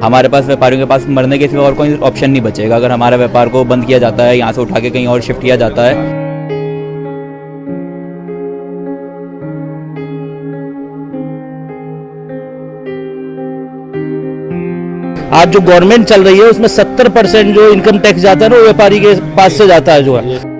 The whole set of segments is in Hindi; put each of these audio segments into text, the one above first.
हमारे पास व्यापारियों के पास मरने के सिवा और कोई ऑप्शन नहीं बचेगा अगर हमारा व्यापार को बंद किया जाता है, यहाँ से उठा के कहीं और शिफ्ट किया जाता है। आज जो गवर्नमेंट चल रही है उसमें 70% जो इनकम टैक्स जाता है ना वो व्यापारी के पास से जाता है जो है।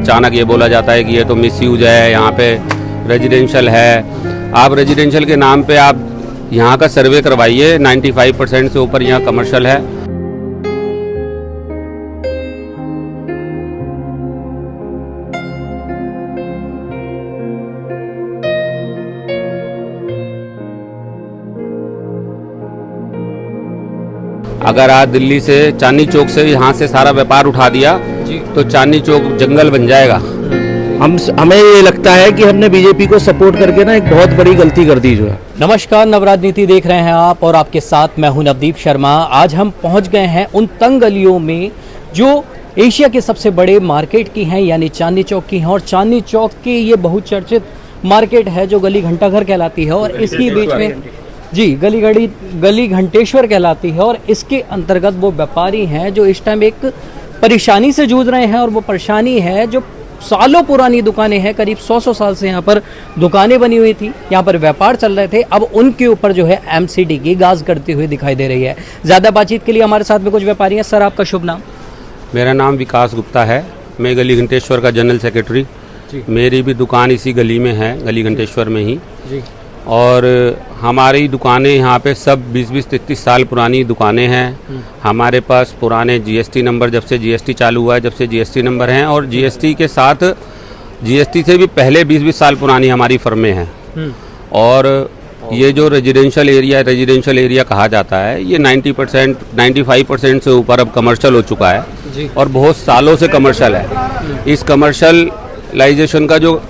अचानक ये बोला जाता है कि ये तो मिसयूज है, यहाँ पे रेजिडेंशियल है। आप रेजिडेंशियल के नाम पे आप यहाँ का सर्वे करवाइए, 95% से ऊपर यहाँ कमर्शियल है। अगर आज दिल्ली से चांदनी चौक से यहाँ से सारा व्यापार उठा दिया तो चांदनी चौक जंगल बन जाएगा। हमें ये लगता है कि हमने बीजेपी को सपोर्ट करके ना एक बहुत बड़ी गलती कर दी जो है। नमस्कार, नवराजनीति देख रहे हैं आप और आपके साथ मैं हूं नवदीप शर्मा। आज हम पहुंच गए हैं उन तंग गलियों में जो एशिया के सबसे बड़े मार्केट की हैं, यानी चांदनी चौक की हैं। और चांदनी चौक की ये बहुचर्चित मार्केट है जो गली घंटाघर कहलाती है और इसके बीच में जी गली घंटेश्वर कहलाती है। और इसके अंतर्गत वो व्यापारी हैं जो इस टाइम एक परेशानी से जूझ रहे हैं और वो परेशानी है जो सालों पुरानी दुकानें हैं, करीब 100 साल से यहाँ पर दुकानें बनी हुई थी, यहाँ पर व्यापार चल रहे थे। अब उनके ऊपर जो है एमसीडी की गाज करती हुई दिखाई दे रही है। ज़्यादा बातचीत के लिए हमारे साथ में कुछ व्यापारी हैं। सर, आपका शुभ नाम? मेरा नाम विकास गुप्ता है, मैं गली घंटेश्वर का जनरल सेक्रेटरी। मेरी भी दुकान इसी गली में है, गली घंटेश्वर में ही जी। और हमारी दुकानें यहाँ पे सब 20-30 साल पुरानी दुकानें हैं। हमारे पास पुराने जीएसटी नंबर, जब से जीएसटी चालू हुआ है जब से जीएसटी नंबर हैं, और जीएसटी के साथ जीएसटी से भी पहले 20-20 साल पुरानी हमारी फर्में हैं। और ये जो रेजिडेंशियल एरिया कहा जाता है, ये 90% 95% से ऊपर अब कमर्शियल हो चुका है और बहुत सालों से कमर्शियल है। इस कमर्शलाइजेशन का जो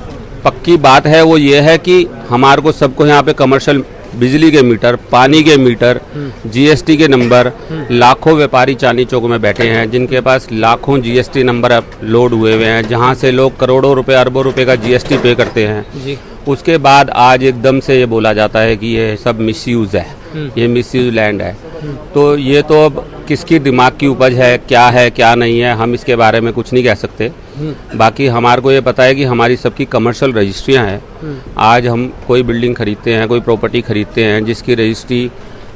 पक्की बात है वो ये है कि हमारे को सबको यहाँ पे कमर्शियल बिजली के मीटर, पानी के मीटर, जीएसटी के नंबर, लाखों व्यापारी चांदनी चौक में बैठे हैं जिनके पास लाखों जीएसटी नंबर अब लोड हुए हुए हैं, जहाँ से लोग करोड़ों रुपए अरबों रुपए का जीएसटी पे करते हैं। उसके बाद आज एकदम से ये बोला जाता है कि ये सब मिसयूज है, ये मिसयूज लैंड है। तो ये तो अब किसकी दिमाग की उपज है क्या नहीं है, हम इसके बारे में कुछ नहीं कह सकते। बाकी हमारे को ये पता है कि हमारी सबकी कमर्शियल रजिस्ट्रियाँ हैं। आज हम कोई बिल्डिंग खरीदते हैं, कोई प्रॉपर्टी खरीदते हैं जिसकी रजिस्ट्री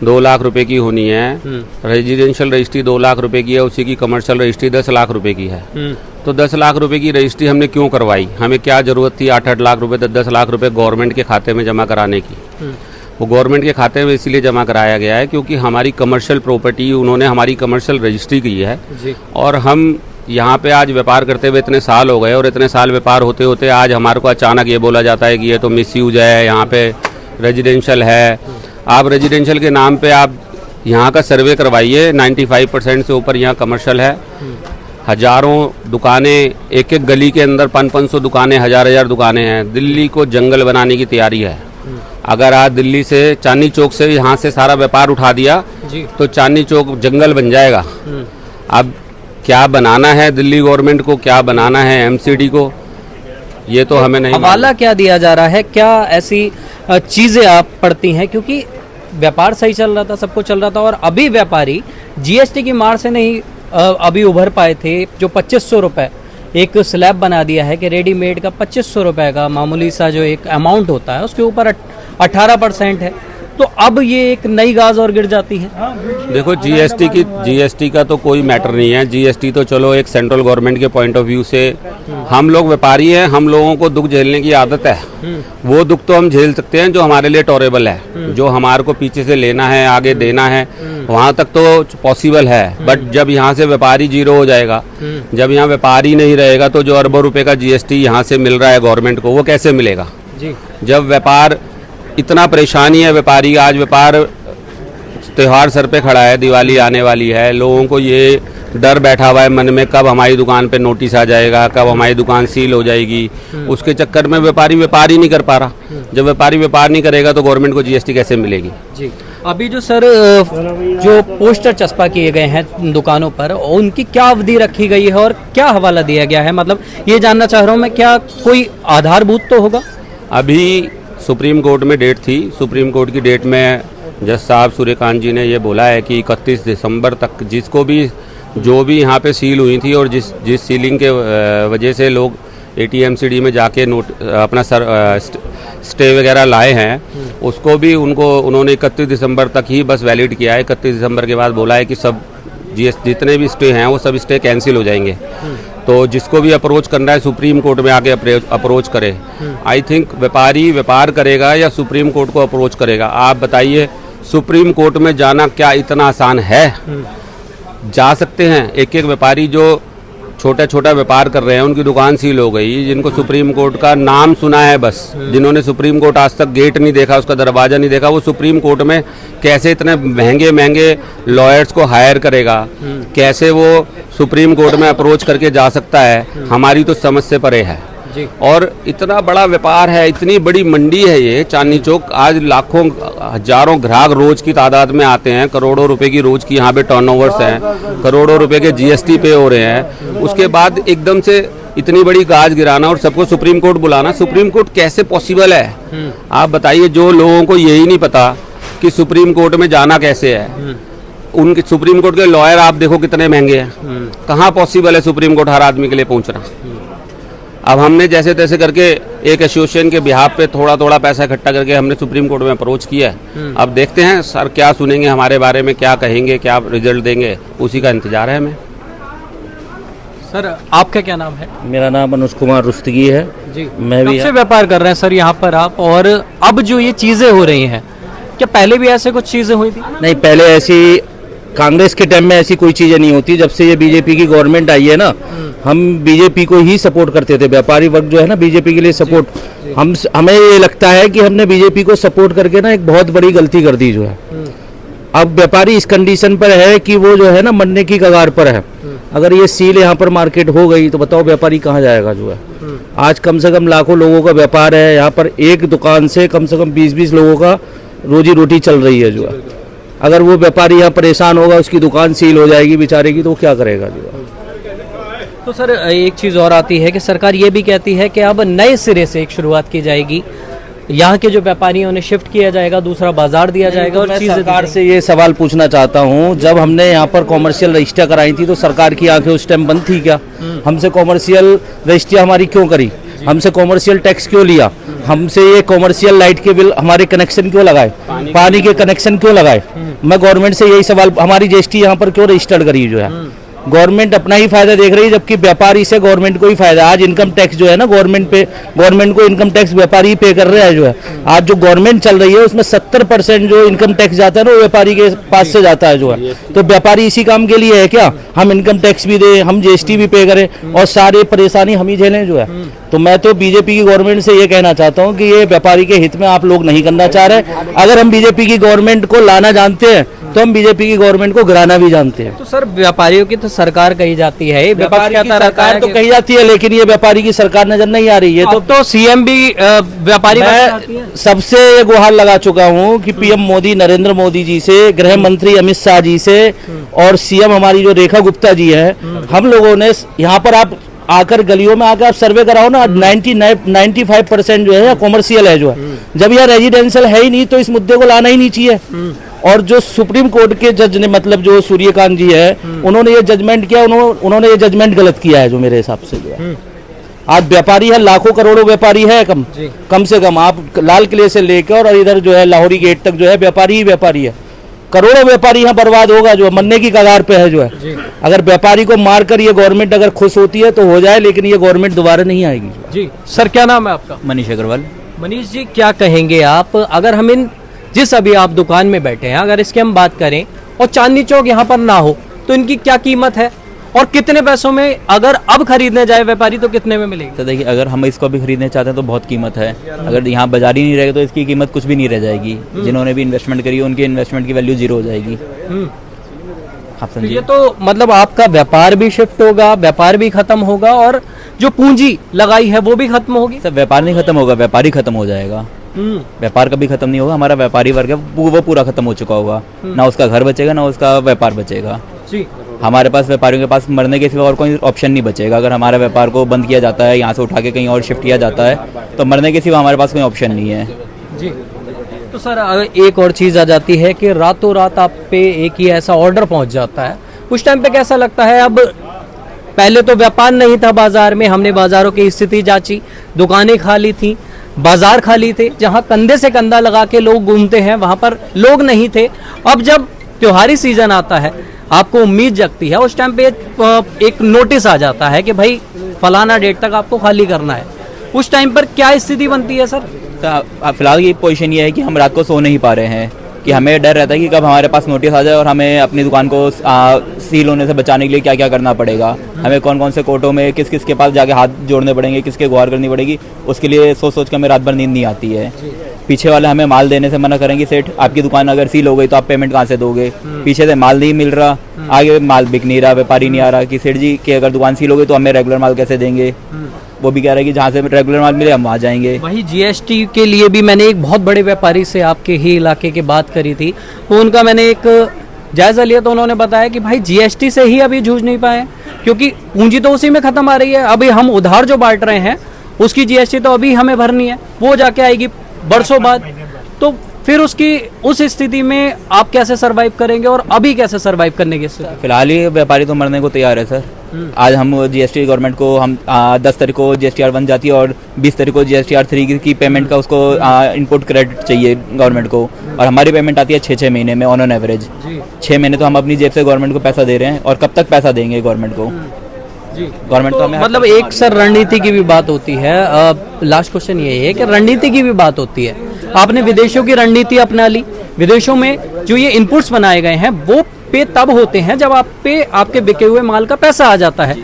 2 लाख रुपए की होनी है, रेजिडेंशियल रजिस्ट्री 2 लाख रुपए की है, उसी की कमर्शियल रजिस्ट्री 10 लाख रुपए की है। तो 10 लाख रुपए की रजिस्ट्री हमने क्यों करवाई? हमें क्या ज़रूरत थी 8-8 लाख रुपए 10 लाख रुपए गवर्नमेंट के खाते में जमा कराने की? वो गवर्नमेंट के खाते में इसलिए जमा कराया गया है क्योंकि हमारी कमर्शियल प्रॉपर्टी, उन्होंने हमारी कमर्शियल रजिस्ट्री की है और हम यहाँ पे आज व्यापार करते हुए इतने साल हो गए और इतने साल व्यापार होते होते आज हमारे को अचानक ये बोला जाता है कि ये तो मिसयूज है, यहाँ पे रेजिडेंशियल है। आप रेजिडेंशियल के नाम पे आप यहाँ का सर्वे करवाइए, 95% से ऊपर यहाँ कमर्शियल है। हजारों दुकानें, एक गली के अंदर 500 दुकानें, हजार दुकानें हैं। दिल्ली को जंगल बनाने की तैयारी है। अगर आज दिल्ली से चांदनी चौक से यहाँ से सारा व्यापार उठा दिया तो चांदनी चौक जंगल बन जाएगा। अब क्या बनाना है दिल्ली गवर्नमेंट को, क्या बनाना है एमसीडी को, ये तो हमें नहीं। हवाला क्या दिया जा रहा है, क्या ऐसी चीजें आप पढ़ती हैं? क्योंकि व्यापार सही चल रहा था, सब कुछ चल रहा था और अभी व्यापारी जीएसटी की मार से नहीं अभी उभर पाए थे। जो 2500 रुपये एक स्लैब बना दिया है कि रेडीमेड का 2500 रुपये का मामूली सा जो एक अमाउंट होता है उसके ऊपर 18% है, तो अब ये एक नई गाज और गिर जाती है। देखो, जीएसटी का तो कोई मैटर नहीं है। जीएसटी तो चलो एक सेंट्रल गवर्नमेंट के पॉइंट ऑफ व्यू से, हम लोग व्यापारी हैं, हम लोगों को दुख झेलने की आदत है। वो दुख तो हम झेल सकते हैं जो हमारे लिए टॉरेबल है, जो हमारे को पीछे से लेना है, आगे देना है, वहाँ तक तो पॉसिबल है। बट जब यहाँ से व्यापारी जीरो हो जाएगा, जब यहाँ व्यापारी नहीं रहेगा, तो जो अरबों रुपए का जीएसटी यहाँ से मिल रहा है गवर्नमेंट को, वो कैसे मिलेगा? जब व्यापार इतना परेशानी है व्यापारी, आज व्यापार त्यौहार सर पे खड़ा है, दिवाली आने वाली है, लोगों को ये डर बैठा हुआ है मन में, कब हमारी दुकान पे नोटिस आ जाएगा, कब हमारी दुकान सील हो जाएगी। उसके चक्कर में व्यापार ही नहीं कर पा रहा। जब व्यापारी व्यापार नहीं करेगा तो गवर्नमेंट को जीएसटी कैसे मिलेगी? जी, अभी जो सर जो पोस्टर चस्पा किए गए हैं दुकानों पर, उनकी क्या अवधि रखी गई है और क्या हवाला दिया गया है? मतलब ये जानना चाह रहा हूँ मैं, क्या कोई आधारभूत तो होगा? अभी सुप्रीम कोर्ट में डेट थी, सुप्रीम कोर्ट की डेट में जज साहब सूर्यकांत जी ने ये बोला है कि 31 दिसंबर तक जिसको भी जो भी यहाँ पे सील हुई थी और जिस सीलिंग के वजह से लोग ATMCD में जाके अपना स्टे वगैरह लाए हैं, उसको भी उन्होंने 31 दिसंबर तक ही बस वैलिड किया है। 31 दिसंबर के बाद बोला है कि सब जितने भी स्टे हैं वो सब स्टे कैंसिल हो जाएंगे। तो जिसको भी अप्रोच करना है सुप्रीम कोर्ट में आके अप्रोच करे। आई थिंक व्यापारी व्यापार करेगा या सुप्रीम कोर्ट को अप्रोच करेगा? आप बताइए, सुप्रीम कोर्ट में जाना क्या इतना आसान है? जा सकते हैं। एक एक व्यापारी जो छोटा व्यापार कर रहे हैं उनकी दुकान सील हो गई, जिनको सुप्रीम कोर्ट का नाम सुना है बस, जिन्होंने सुप्रीम कोर्ट आज तक गेट नहीं देखा, उसका दरवाजा नहीं देखा, वो सुप्रीम कोर्ट में कैसे इतने महंगे लॉयर्स को हायर करेगा? कैसे वो सुप्रीम कोर्ट में अप्रोच करके जा सकता है? हमारी तो समझ से परे है। और इतना बड़ा व्यापार है, इतनी बड़ी मंडी है ये चांदनी चौक। आज लाखों हजारों ग्राहक रोज की तादाद में आते हैं, करोड़ों रुपए की रोज की यहाँ पे टर्नओवर्स हैं, करोड़ों रुपए के GST पे हो रहे हैं। उसके बाद एकदम से इतनी बड़ी गाज गिराना और सबको सुप्रीम कोर्ट बुलाना, सुप्रीम कोर्ट कैसे पॉसिबल है? आप बताइए। जो लोगों को यही नहीं पता कि सुप्रीम कोर्ट में जाना कैसे है, उनके सुप्रीम कोर्ट के लॉयर आप देखो कितने महंगे हैं। कहाँ पॉसिबल है सुप्रीम कोर्ट हर आदमी के लिए पहुंचना? अब हमने जैसे तैसे करके एक एसोसिएशन के बिहाफ पे थोड़ा पैसा इकट्ठा करके हमने सुप्रीम कोर्ट में अप्रोच किया है। अब देखते हैं सर क्या सुनेंगे हमारे बारे में, क्या कहेंगे, क्या रिजल्ट देंगे, उसी का इंतजार है हमें। सर आपका क्या नाम है? मेरा नाम अनुज कुमार रुस्तगी है जी। मैं भी कब से व्यापार कर रहे हैं सर यहाँ पर आप? और अब जो ये चीजें हो रही हैं, क्या पहले भी ऐसे कुछ चीजें हुई थी? नहीं, पहले ऐसी कांग्रेस के टाइम में ऐसी कोई चीजें नहीं होती। जब से ये बीजेपी की गवर्नमेंट आई है ना, हम बीजेपी को ही सपोर्ट करते थे। व्यापारी वर्ग जो है ना बीजेपी के लिए सपोर्ट, हमें ये लगता है कि हमने बीजेपी को सपोर्ट करके ना एक बहुत बड़ी गलती कर दी जो है। अब व्यापारी इस कंडीशन पर है कि वो जो है ना मरने की कगार पर है। अगर ये सील यहाँ पर मार्केट हो गई तो बताओ व्यापारी कहाँ जाएगा जो है। आज कम से कम लाखों लोगों का व्यापार है यहाँ पर, एक दुकान से कम 20-20 लोगों का रोजी रोटी चल रही है जो है। अगर वो व्यापारी यहाँ परेशान होगा, उसकी दुकान सील हो जाएगी बेचारे की, तो वो क्या करेगा जो है। तो सर एक चीज़ और आती है कि सरकार ये भी कहती है कि अब नए सिरे से एक शुरुआत की जाएगी, यहाँ के जो व्यापारियों ने शिफ्ट किया जाएगा, दूसरा बाजार दिया जाएगा और मैं चीजें सरकार से ये सवाल पूछना चाहता हूँ, जब हमने यहाँ पर कॉमर्शियल रजिस्ट्रियाँ कराई थी तो सरकार की आंखें उस टाइम बंद थी क्या? हमसे कॉमर्शियल रजिस्ट्रियाँ हमारी क्यों करी? हमसे कॉमर्शियल टैक्स क्यों लिया? हमसे ये कॉमर्शियल लाइट के बिल, हमारे कनेक्शन क्यों लगाए? पानी के कनेक्शन क्यों लगाए? मैं गवर्नमेंट से यही सवाल, हमारी GST यहाँ पर क्यों रजिस्टर्ड करी जो है? गवर्नमेंट अपना ही फायदा देख रही है, जबकि व्यापारी से गवर्नमेंट को ही फायदा। आज इनकम टैक्स जो है ना गवर्नमेंट को इनकम टैक्स व्यापारी ही पे कर रहा है जो है। आज जो गवर्नमेंट चल रही है उसमें 70% जो इनकम टैक्स जाता है ना वो व्यापारी के पास से जाता है जो है। तो व्यापारी इसी काम के लिए है क्या? हम इनकम टैक्स भी दें, हम GST भी पे करें और सारे परेशानी हम ही झेलें जो है। तो मैं तो बीजेपी की गवर्नमेंट से ये कहना चाहता हूँ कि ये व्यापारी के हित में आप लोग नहीं करना चाह रहे। अगर हम बीजेपी की गवर्नमेंट को लाना जानते हैं तो हम बीजेपी की गवर्नमेंट को गिराना भी जानते हैं। तो सर व्यापारियों की तो सरकार कही जाती है, व्यापारी की सरकार तो कही जाती है, लेकिन ये व्यापारी की सरकार नजर नहीं आ रही है। तो CM भी व्यापारी मैं सबसे ये गुहार लगा चुका हूँ कि PM मोदी, नरेंद्र मोदी जी से, गृह मंत्री अमित शाह जी से और CM हमारी जो रेखा गुप्ता जी है, हम लोगों ने यहाँ पर आप आकर गलियों में आकर आप सर्वे कराओ ना, 95% जो है कॉमर्शियल है जो है। जब यह रेजिडेंशियल है ही नहीं तो इस मुद्दे को लाना ही नहीं चाहिए। और जो सुप्रीम कोर्ट के जज ने, मतलब जो सूर्यकांत जी है, उन्होंने ये जजमेंट किया, उन्होंने ये जजमेंट गलत किया है जो मेरे हिसाब से जो है। आज व्यापारी है, लाखों करोड़ों व्यापारी है, कम से कम आप लाल किले से लेकर और इधर जो है लाहौरी गेट तक जो है व्यापारी ही व्यापारी है। करोड़ों व्यापारी यहाँ बर्बाद होगा जो मरने की कगार पे है जो है। अगर व्यापारी को मारकर ये गवर्नमेंट अगर खुश होती है तो हो जाए, लेकिन ये गवर्नमेंट दोबारा नहीं आएगी जी। सर क्या नाम है आपका? मनीष अग्रवाल। मनीष जी क्या कहेंगे आप, अगर हम इन जिस अभी आप दुकान में बैठे हैं अगर इसकी हम बात करें और चांदनी चौक यहाँ पर ना हो तो इनकी क्या कीमत है और कितने पैसों में अगर अब खरीदने जाए व्यापारी तो कितने में मिलेगी? तो देखिए, अगर हम इसको भी खरीदना चाहते हैं तो बहुत कीमत है। अगर यहाँ बाजार ही नहीं रहेगा तो इसकी कीमत कुछ भी नहीं रह जाएगी। जिन्होंने भी इन्वेस्टमेंट करी है उनकी इन्वेस्टमेंट की वैल्यू जीरो हो जाएगी। आप तो समझिए। ये तो मतलब आपका व्यापार भी शिफ्ट होगा, व्यापार भी खत्म होगा और जो पूंजी लगाई है वो भी खत्म होगी। सर व्यापार नहीं खत्म होगा, व्यापारी खत्म हो जाएगा। व्यापार कभी खत्म नहीं होगा, हमारा व्यापारी वर्ग है वो पूरा खत्म हो चुका होगा। ना उसका घर बचेगा ना उसका व्यापार बचेगा। जी हमारे पास व्यापारियों के पास मरने के सिवा और कोई ऑप्शन नहीं बचेगा। अगर हमारा व्यापार को बंद किया जाता है, यहाँ से उठा के कहीं और शिफ्ट किया जाता है, तो मरने के सिवा हमारे पास कोई ऑप्शन नहीं है। जी। तो सर एक और चीज़ आ जाती है कि रातों रात आप पे एक ही ऐसा ऑर्डर पहुंच जाता है, उस टाइम पे कैसा लगता है? अब पहले तो व्यापार नहीं था बाजार में, हमने बाजारों की स्थिति जांची, दुकानें खाली थी, बाजार खाली थे, जहां कंधे से कंधा लगा के लोग घूमते हैं वहां पर लोग नहीं थे। अब जब त्योहारी सीजन आता है आपको उम्मीद जगती है, उस टाइम पे एक नोटिस आ जाता है कि भाई फलाना डेट तक आपको खाली करना है। उस टाइम पर क्या स्थिति बनती है सर? तो फिलहाल ये पोजीशन ये है कि हम रात को सो नहीं पा रहे हैं, कि हमें डर रहता है कि कब हमारे पास नोटिस आ जाए और हमें अपनी दुकान को सील होने से बचाने के लिए क्या क्या करना पड़ेगा, हमें कौन कौन से कोर्टों में किस किस के पास जाके हाथ जोड़ने पड़ेंगे, किसके गुहार करनी पड़ेगी, उसके लिए सोच सोच के हमें रात भर नींद नहीं आती है। पीछे वाले हमें माल देने से मना करेंगे, सेठ आपकी दुकान अगर सील हो गई तो आप पेमेंट कहाँ से दोगे? पीछे से माल नहीं मिल रहा, आगे माल बिक नहीं रहा, व्यापारी नहीं आ रहा कि सेठ जी कि अगर दुकान सील हो गई तो हमें रेगुलर माल कैसे देंगे? वो भी कह रहा है कि जहाँ से रेगुलर माल मिले हम वहाँ जाएंगे। वही जीएसटी के लिए भी मैंने एक बहुत बड़े व्यापारी से आपके ही इलाके की बात करी थी, तो उनका मैंने एक जायजा लिया तो उन्होंने बताया कि भाई जीएसटी से ही अभी जूझ नहीं पाए, क्योंकि पूंजी तो उसी में खत्म आ रही है। अभी हम उधार जो बांट रहे हैं उसकी जीएसटी तो अभी हमें भरनी है, वो जाके आएगी बरसों बाद। तो फिर उस स्थिति में आप कैसे सरवाइव करेंगे और अभी कैसे सरवाइव करने की स्थिति? फिलहाल ही व्यापारी तो मरने को तैयार है सर। आज हम जीएसटी गवर्नमेंट को हम 10 तारीख को जीएसटीआर 1 जाती है और 20 तारीख को जीएसटीआर 3 की पेमेंट का उसको इनपुट क्रेडिट चाहिए गवर्नमेंट को, और हमारी पेमेंट आती है 6-6 महीने में ऑन एन एवरेज। 6 महीने तो हम अपनी जेब से गवर्नमेंट को पैसा दे रहे हैं, और कब तक पैसा देंगे गवर्नमेंट को? गवर्नमेंट तो हमें मतलब एक सर रणनीति की भी बात होती है। लास्ट क्वेश्चन ये है कि रणनीति की भी बात होती है। आपने विदेशों की रणनीति अपना ली, विदेशों में जो ये इनपुट्स बनाए गए हैं वो पे तब होते हैं जब आप पे आपके बिके हुए माल का पैसा आ जाता है।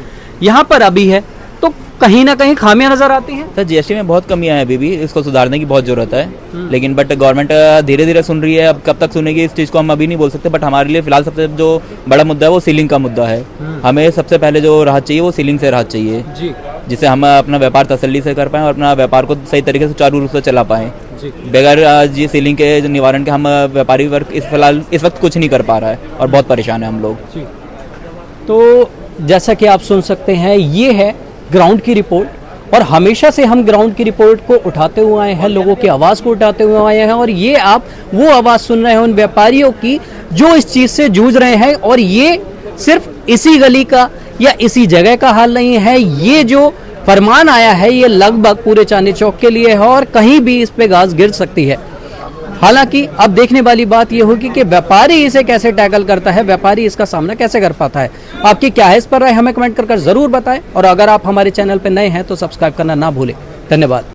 यहाँ पर अभी है तो कहीं ना कहीं खामियां नजर आती हैं। सर जीएसटी में बहुत कमियां हैं, अभी भी इसको सुधारने की बहुत जरूरत है, लेकिन बट गवर्नमेंट धीरे धीरे सुन रही है। अब कब तक सुनेगी इस चीज़ को हम अभी नहीं बोल सकते, बट हमारे लिए फिलहाल सबसे जो बड़ा मुद्दा है वो सीलिंग का मुद्दा है। हमें सबसे पहले जो राहत चाहिए वो सीलिंग से राहत चाहिए, जिससे हम अपना व्यापार तसल्ली से कर पाएँ और अपना व्यापार को सही तरीके से सुचारू रूप से चला पाएँ। बगैर जी सीलिंग के निवारण के हम व्यापारी वर्ग फिलहाल इस वक्त कुछ नहीं कर पा रहा है और बहुत परेशान है हम लोग। तो जैसा कि आप सुन सकते हैं ये है ग्राउंड की रिपोर्ट, और हमेशा से हम ग्राउंड की रिपोर्ट को उठाते हुए आए हैं, लोगों की आवाज़ को उठाते हुए आए हैं, और ये आप वो आवाज़ सुन रहे हैं उन व्यापारियों की जो इस चीज़ से जूझ रहे हैं। और ये सिर्फ इसी गली का या इसी जगह का हाल नहीं है, ये जो फरमान आया है ये लगभग पूरे चांदनी चौक के लिए है और कहीं भी इस पे घास गिर सकती है। हालांकि अब देखने वाली बात यह होगी कि व्यापारी इसे कैसे टैकल करता है, व्यापारी इसका सामना कैसे कर पाता है। आपकी क्या है इस पर राय हमें कमेंट कर जरूर बताएं, और अगर आप हमारे चैनल पर नए हैं तो सब्सक्राइब करना ना भूलें। धन्यवाद।